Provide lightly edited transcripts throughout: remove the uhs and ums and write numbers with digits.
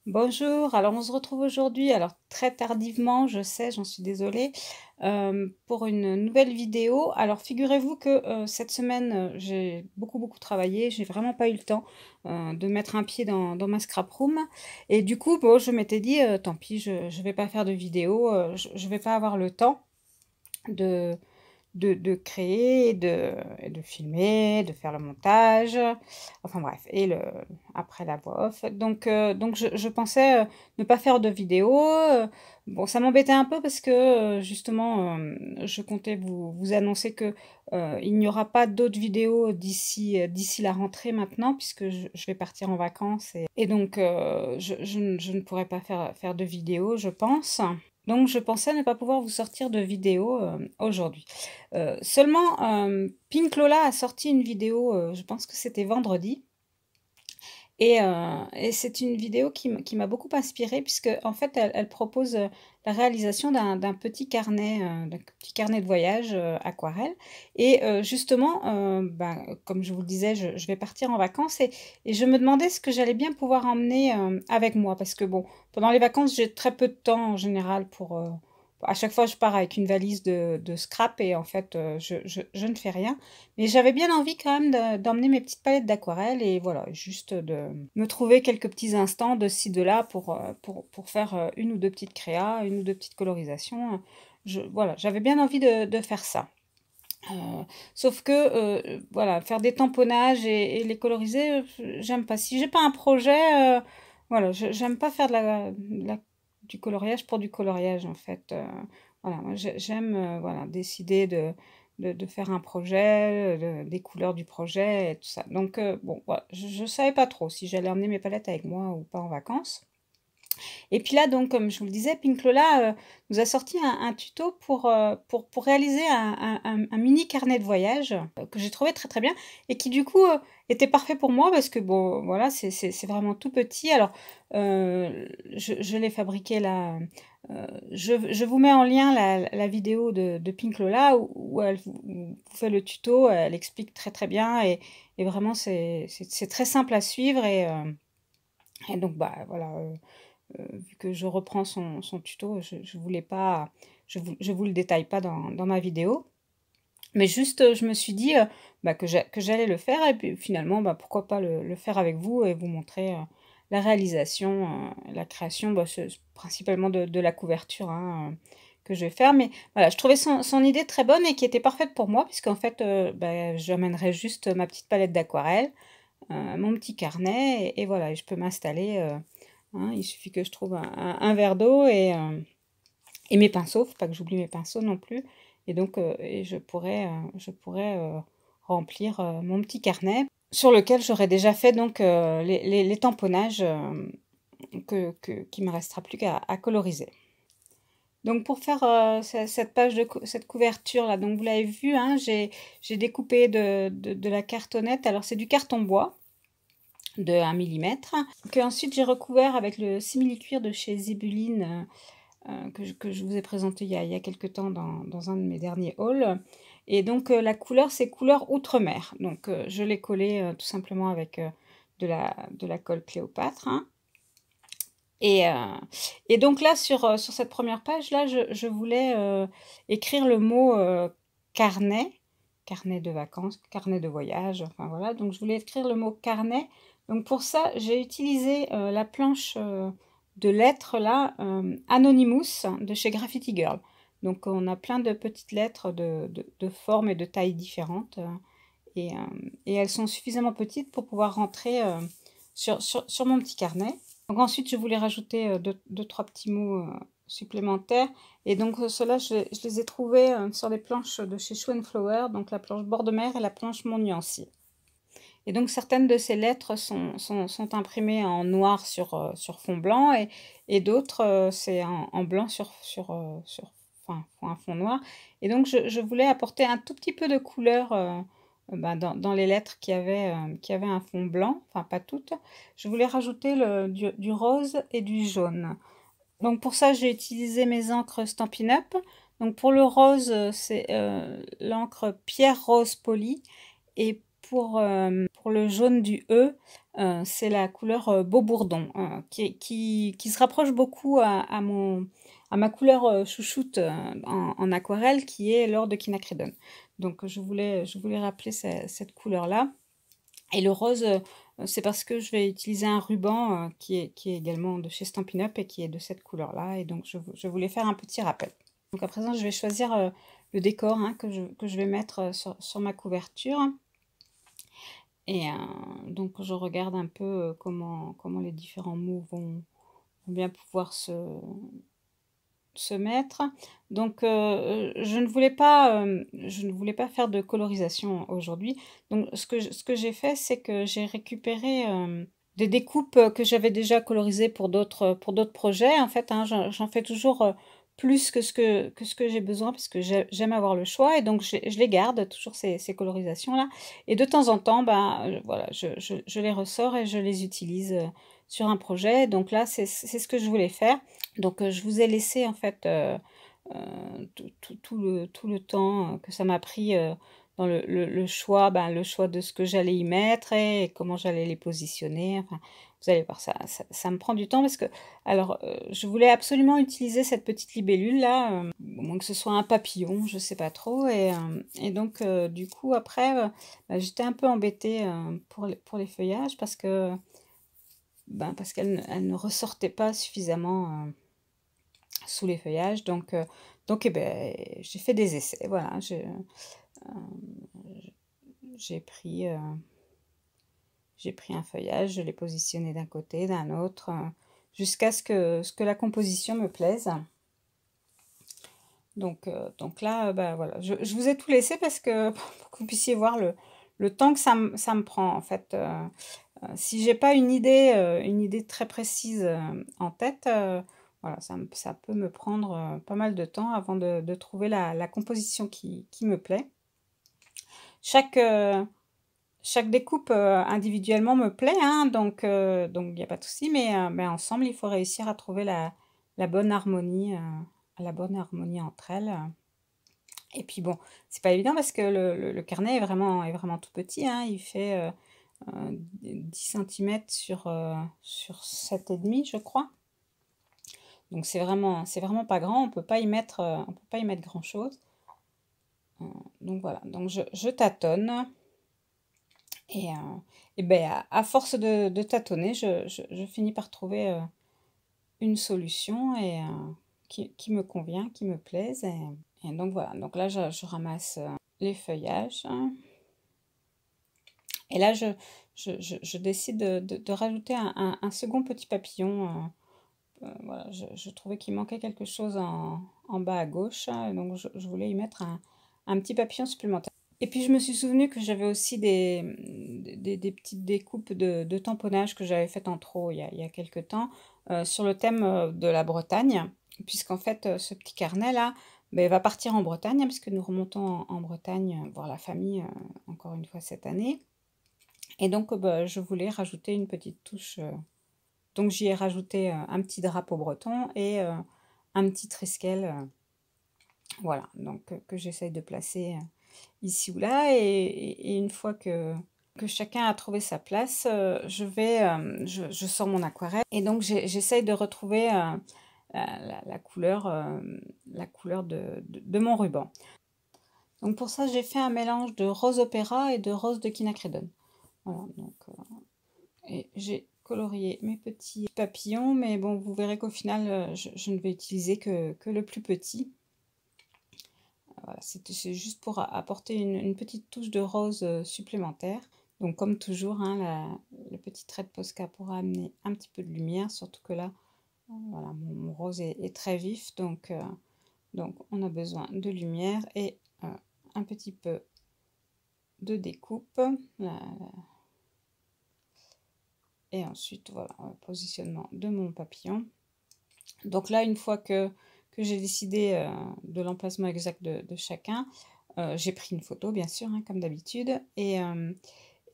Bonjour, alors on se retrouve aujourd'hui, alors très tardivement, je sais, j'en suis désolée, pour une nouvelle vidéo. Alors figurez-vous que cette semaine, j'ai beaucoup travaillé, j'ai vraiment pas eu le temps de mettre un pied dans ma scrap room. Et du coup, bon, je m'étais dit, tant pis, je vais pas faire de vidéo, je vais pas avoir le temps de, de créer, et de filmer, de faire le montage, enfin bref, et après la voix off. Donc je pensais ne pas faire de vidéo. Bon, ça m'embêtait un peu parce que justement, je comptais vous annoncer que il n'y aura pas d'autres vidéos d'ici la rentrée maintenant, puisque je vais partir en vacances. Et donc, je ne pourrai pas faire de vidéo, je pense. Donc je pensais ne pas pouvoir vous sortir de vidéo aujourd'hui. Seulement, Pink Lola a sorti une vidéo, je pense que c'était vendredi. Et c'est une vidéo qui m'a beaucoup inspirée puisque en fait, elle propose, la réalisation d'un petit carnet de voyage, aquarelle. Et justement, ben, comme je vous le disais, je vais partir en vacances et je me demandais ce que j'allais bien pouvoir emmener, avec moi. Parce que bon, pendant les vacances, j'ai très peu de temps en général pour, à chaque fois, je pars avec une valise de scrap et en fait, je ne fais rien. Mais j'avais bien envie quand même d'emmener mes petites palettes d'aquarelle et voilà, juste de me trouver quelques petits instants de ci, de là pour faire une ou deux petites créas, une ou deux petites colorisations. Voilà, j'avais bien envie de faire ça. Sauf que, voilà, faire des tamponnages et les coloriser, j'aime pas. Si j'ai pas un projet, voilà, j'aime pas faire du coloriage pour du coloriage, en fait. Voilà, moi j'aime voilà, décider de faire un projet, des couleurs du projet et tout ça. Donc, bon, voilà, je ne savais pas trop si j'allais emmener mes palettes avec moi ou pas en vacances. Et puis là, donc, comme je vous le disais, Pink Lola nous a sorti un tuto pour réaliser un mini carnet de voyage que j'ai trouvé très bien et qui du coup était parfait pour moi parce que bon, voilà, c'est vraiment tout petit. Alors, je l'ai fabriqué là. Je vous mets en lien la vidéo de Pink Lola où elle vous fait le tuto, elle explique très bien et vraiment c'est très simple à suivre et donc bah voilà. Vu que je reprends son tuto, je voulais pas, je vous le détaille pas dans ma vidéo. Mais juste, je me suis dit bah, que j'allais le faire et puis finalement, bah, pourquoi pas le faire avec vous et vous montrer la réalisation, la création, bah, principalement de la couverture hein, que je vais faire. Mais voilà, je trouvais son idée très bonne et qui était parfaite pour moi, puisqu'en fait, bah, j'emmènerais juste ma petite palette d'aquarelle, mon petit carnet, et voilà, et je peux m'installer. Hein, il suffit que je trouve un verre d'eau et mes pinceaux, faut pas que j'oublie mes pinceaux non plus. Et donc, et je pourrais remplir mon petit carnet sur lequel j'aurais déjà fait donc les tamponnages qu'il me restera plus qu'à coloriser. Donc pour faire cette page cette couverture là, donc vous l'avez vu, hein, j'ai découpé de la cartonnette. Alors c'est du carton bois de 1 millimètre, que ensuite j'ai recouvert avec le simili-cuir de chez Zibuline, que je vous ai présenté il y a quelque temps dans un de mes derniers hauls. Et donc la couleur, c'est couleur Outre-mer. Donc je l'ai collé tout simplement avec de la colle Cléopâtre. Hein. Et, euh, et donc là, sur cette première page, là, je voulais écrire le mot carnet, carnet de vacances, carnet de voyage, enfin voilà. Donc je voulais écrire le mot carnet. Donc pour ça, j'ai utilisé la planche de lettres là, Anonymous de chez Graffiti Girl. Donc on a plein de petites lettres de formes et de tailles différentes. Et, et elles sont suffisamment petites pour pouvoir rentrer sur mon petit carnet. Donc ensuite, je voulais rajouter deux, trois petits mots supplémentaires. Et donc ceux-là, je les ai trouvés sur les planches de chez Shoe Flower, donc la planche bord de mer et la planche Mon Nuancier. Et donc certaines de ces lettres sont imprimées en noir sur fond blanc et d'autres c'est en blanc enfin, un fond noir. Et donc je voulais apporter un tout petit peu de couleur ben, dans les lettres qui avaient un fond blanc, enfin pas toutes. Je voulais rajouter du rose et du jaune. Donc pour ça j'ai utilisé mes encres Stampin' Up. Donc pour le rose c'est l'encre Pierre Rose Poly et pour le jaune du E, c'est la couleur Beau Bourdon, qui se rapproche beaucoup à ma couleur chouchoute en aquarelle, qui est l'or de quinacridone. Donc je voulais rappeler cette couleur-là. Et le rose, c'est parce que je vais utiliser un ruban qui est également de chez Stampin' Up et qui est de cette couleur-là. Et donc je voulais faire un petit rappel. Donc à présent, je vais choisir le décor hein, que je vais mettre sur ma couverture. Et donc je regarde un peu comment les différents mots vont bien pouvoir se mettre. Donc je ne voulais pas faire de colorisation aujourd'hui. Donc ce que j'ai fait, c'est que j'ai récupéré des découpes que j'avais déjà colorisées pour d'autres projets. En fait, hein, j'en fais toujours plus que ce que j'ai besoin parce que j'aime avoir le choix et donc je les garde toujours ces colorisations-là. Et de temps en temps, ben, voilà, je les ressors et je les utilise sur un projet. Donc là, c'est ce que je voulais faire. Donc je vous ai laissé en fait tout le temps que ça m'a pris dans le choix, ben, le choix de ce que j'allais y mettre et comment j'allais les positionner. Enfin, vous allez voir, ça me prend du temps parce que, alors, je voulais absolument utiliser cette petite libellule là, au moins que ce soit un papillon, je sais pas trop. Et donc, du coup, après, bah, j'étais un peu embêtée pour les feuillages parce que, ben, parce qu'elle ne ressortait pas suffisamment sous les feuillages. Donc eh ben, j'ai fait des essais, voilà. J'ai pris, j'ai pris un feuillage, je l'ai positionné d'un côté, d'un autre, jusqu'à ce que la composition me plaise. Donc là, bah, voilà, je vous ai tout laissé parce que pour que vous puissiez voir le temps que ça me prend, en fait. Si j'ai pas une idée très précise en tête, voilà, ça peut me prendre pas mal de temps avant de trouver la composition qui me plaît. Chaque découpe individuellement me plaît, hein, donc il n'y a pas de souci, mais ensemble, il faut réussir à trouver la bonne harmonie, la bonne harmonie entre elles. Et puis bon, c'est pas évident parce que le carnet est vraiment tout petit, hein, il fait 10 cm sur 7,5 je crois. Donc c'est vraiment pas grand, on peut pas y mettre grand chose. Donc voilà, donc je tâtonne. Et ben, à force de tâtonner, je finis par trouver une solution qui me convient, qui me plaise. Et donc voilà, donc là je ramasse les feuillages. Et là je décide de rajouter un second petit papillon. Voilà, je trouvais qu'il manquait quelque chose en bas à gauche. Donc je voulais y mettre un petit papillon supplémentaire. Et puis je me suis souvenu que j'avais aussi des petites découpes de tamponnage que j'avais faites en trop il y a quelque temps sur le thème de la Bretagne, puisqu'en fait ce petit carnet-là ben, va partir en Bretagne, hein, puisque nous remontons en Bretagne voir la famille encore une fois cette année. Et donc ben, je voulais rajouter une petite touche. Donc j'y ai rajouté un petit drapeau breton et un petit triskel. Voilà, donc que j'essaye de placer ici ou là. Et une fois que chacun a trouvé sa place, je sors mon aquarelle. Et donc j'essaye de retrouver la couleur de mon ruban. Donc pour ça, j'ai fait un mélange de rose opéra et de rose de quinacridone. Voilà, donc, et j'ai colorié mes petits papillons, mais bon, vous verrez qu'au final, je ne vais utiliser que le plus petit. Voilà, c'est juste pour apporter une petite touche de rose supplémentaire. Donc comme toujours, hein, le petit trait de Posca pourra amener un petit peu de lumière, surtout que là, voilà, mon rose est très vif, donc on a besoin de lumière et un petit peu de découpe. Et ensuite, voilà, positionnement de mon papillon. Donc là, une fois que j'ai décidé de l'emplacement exact de chacun, j'ai pris une photo, bien sûr, hein, comme d'habitude. Et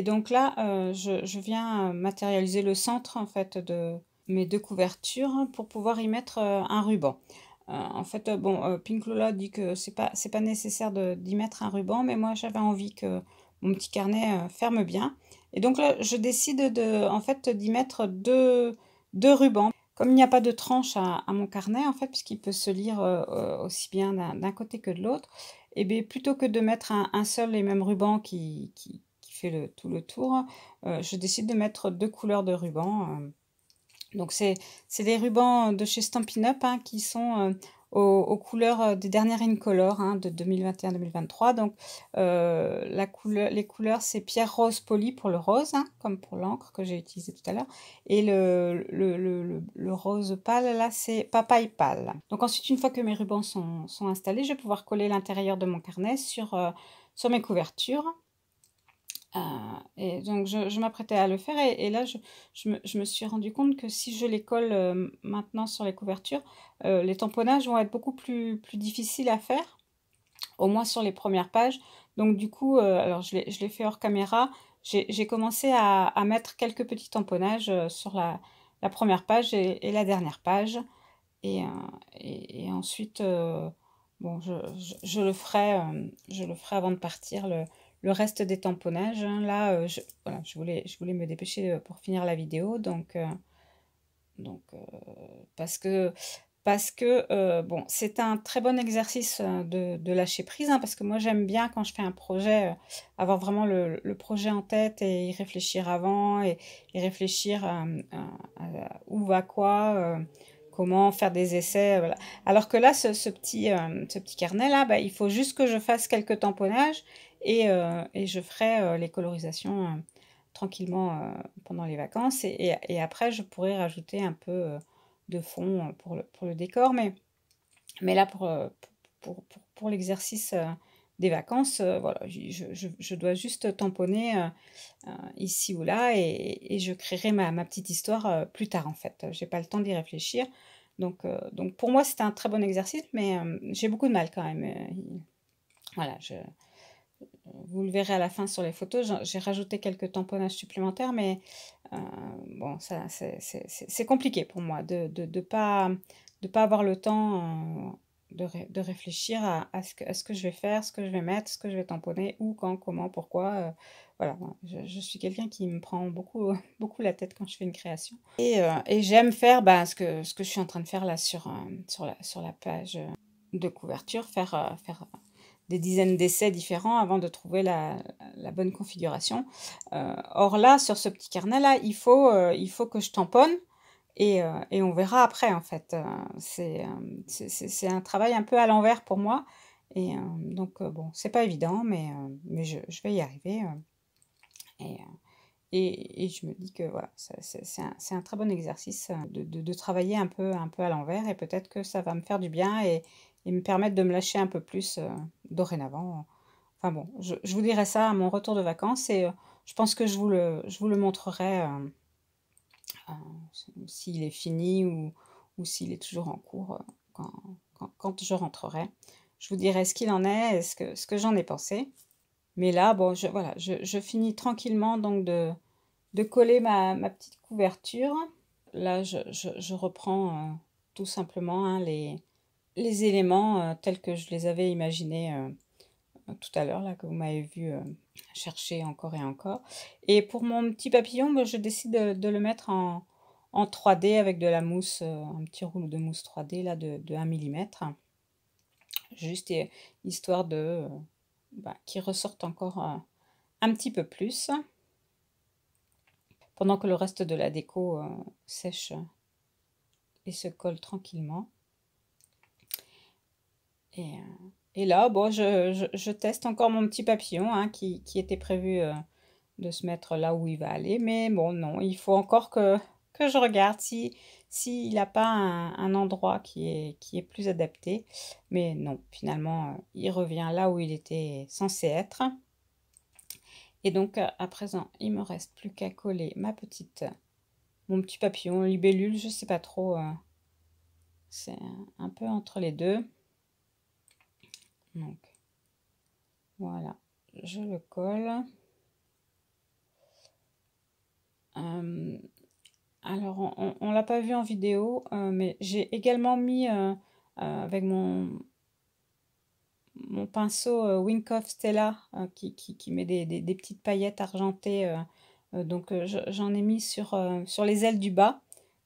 donc là, je viens matérialiser le centre, en fait, de mes deux couvertures pour pouvoir y mettre un ruban. En fait, bon, Pink Lola dit que c'est pas nécessaire d'y mettre un ruban, mais moi, j'avais envie que mon petit carnet ferme bien. Et donc là, je décide en fait, d'y mettre deux rubans. Comme il n'y a pas de tranche à mon carnet, en fait, puisqu'il peut se lire aussi bien d'un côté que de l'autre, et bien plutôt que de mettre un seul et même ruban qui fait tout le tour, je décide de mettre deux couleurs de ruban. Donc c'est des rubans de chez Stampin' Up, hein, qui sont aux couleurs des dernières Incolor, hein, de 2021-2023. Donc les couleurs, c'est pierre rose polie pour le rose, hein, comme pour l'encre que j'ai utilisé tout à l'heure. Et le rose pâle, là, c'est papaye pâle. Donc ensuite, une fois que mes rubans sont installés, je vais pouvoir coller l'intérieur de mon carnet sur mes couvertures. Et donc je m'apprêtais à le faire et là je me suis rendu compte que si je les colle maintenant sur les couvertures, les tamponnages vont être beaucoup plus difficiles à faire, au moins sur les premières pages. Donc du coup, alors je l'ai fait hors caméra, j'ai commencé à mettre quelques petits tamponnages sur la première page et la dernière page. Et, euh, et ensuite, bon, je le ferai avant de partir, le reste des tamponnages, hein. Là, voilà, je voulais me dépêcher pour finir la vidéo, donc parce que bon, c'est un très bon exercice de lâcher prise, hein, parce que moi j'aime bien quand je fais un projet, avoir vraiment le projet en tête et y réfléchir avant et réfléchir à où va quoi, comment faire des essais, voilà. Alors que là, ce petit carnet-là, bah, il faut juste que je fasse quelques tamponnages et je ferai les colorisations tranquillement pendant les vacances. Et après, je pourrais rajouter un peu de fond pour le décor. Mais là, pour l'exercice des vacances, voilà, je dois juste tamponner ici ou là et je créerai ma petite histoire plus tard en fait. J'ai pas le temps d'y réfléchir. Donc pour moi, c'était un très bon exercice, mais j'ai beaucoup de mal quand même. Voilà, vous le verrez à la fin sur les photos, j'ai rajouté quelques tamponnages supplémentaires, mais euh, bon, ça, c'est compliqué pour moi de pas avoir le temps de réfléchir à ce que je vais faire, ce que je vais mettre, ce que je vais tamponner, où, quand, comment, pourquoi. Voilà, je suis quelqu'un qui me prend beaucoup, beaucoup la tête quand je fais une création. Et j'aime faire bah, ce que je suis en train de faire là sur la page de couverture, faire des dizaines d'essais différents avant de trouver la bonne configuration. Or là, sur ce petit carnet-là, il faut que je tamponne et on verra après en fait. C'est un travail un peu à l'envers pour moi. Donc bon, c'est pas évident, mais je vais y arriver. Et, euh, et je me dis que voilà, c'est un très bon exercice de travailler un peu à l'envers et peut-être que ça va me faire du bien et me permettre de me lâcher un peu plus dorénavant. Enfin bon, je vous dirai ça à mon retour de vacances et je pense que je vous le montrerai s'il est fini ou s'il est toujours en cours quand je rentrerai. Je vous dirai ce qu'il en est et ce que j'en ai pensé. Mais là, bon, voilà, je finis tranquillement donc de coller ma petite couverture. Là, je reprends tout simplement hein, les éléments tels que je les avais imaginés tout à l'heure, là, que vous m'avez vu chercher encore et encore. Et pour mon petit papillon, bah, je décide de le mettre en 3D avec de la mousse, un petit rouleau de mousse 3D là, de 1 millimètre. Juste histoire de bah, qu'il ressorte encore un petit peu plus. Pendant que le reste de la déco sèche et se colle tranquillement. Et, et là, bon, je teste encore mon petit papillon hein, qui était prévu de se mettre là où il va aller. Mais bon, non, il faut encore que je regarde s'il n'a pas un endroit qui est plus adapté. Mais non, finalement, il revient là où il était censé être. Et donc, à présent, il me reste plus qu'à coller mon petit papillon, libellule, je sais pas trop. C'est un peu entre les deux. Donc, voilà, je le colle. Alors, on l'a pas vu en vidéo, mais j'ai également mis avec mon pinceau, Wingkoff Stella, qui met des petites paillettes argentées, donc j'en ai mis sur les ailes du bas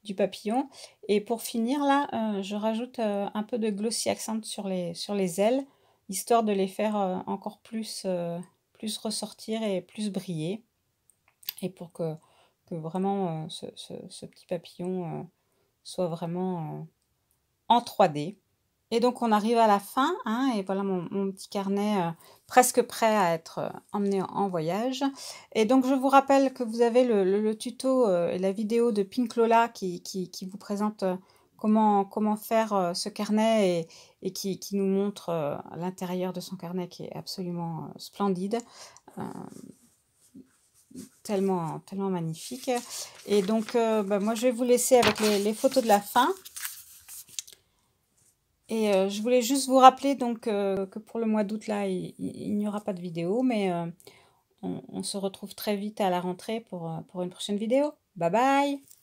du papillon et pour finir là, je rajoute, un peu de glossy accent sur les ailes, histoire de les faire, encore plus ressortir et plus briller et pour que vraiment, ce petit papillon, soit vraiment, en 3D. Et donc on arrive à la fin, hein, et voilà mon petit carnet, presque prêt à être, emmené en voyage. Et donc je vous rappelle que vous avez le tuto, et la vidéo de Pink Lola qui vous présente, comment faire, ce carnet et qui nous montre, l'intérieur de son carnet qui est absolument, splendide, heu, tellement magnifique. Et donc bah, moi je vais vous laisser avec les photos de la fin. Et je voulais juste vous rappeler donc que pour le mois d'août là, il n'y aura pas de vidéo, mais on se retrouve très vite à la rentrée pour une prochaine vidéo. Bye bye!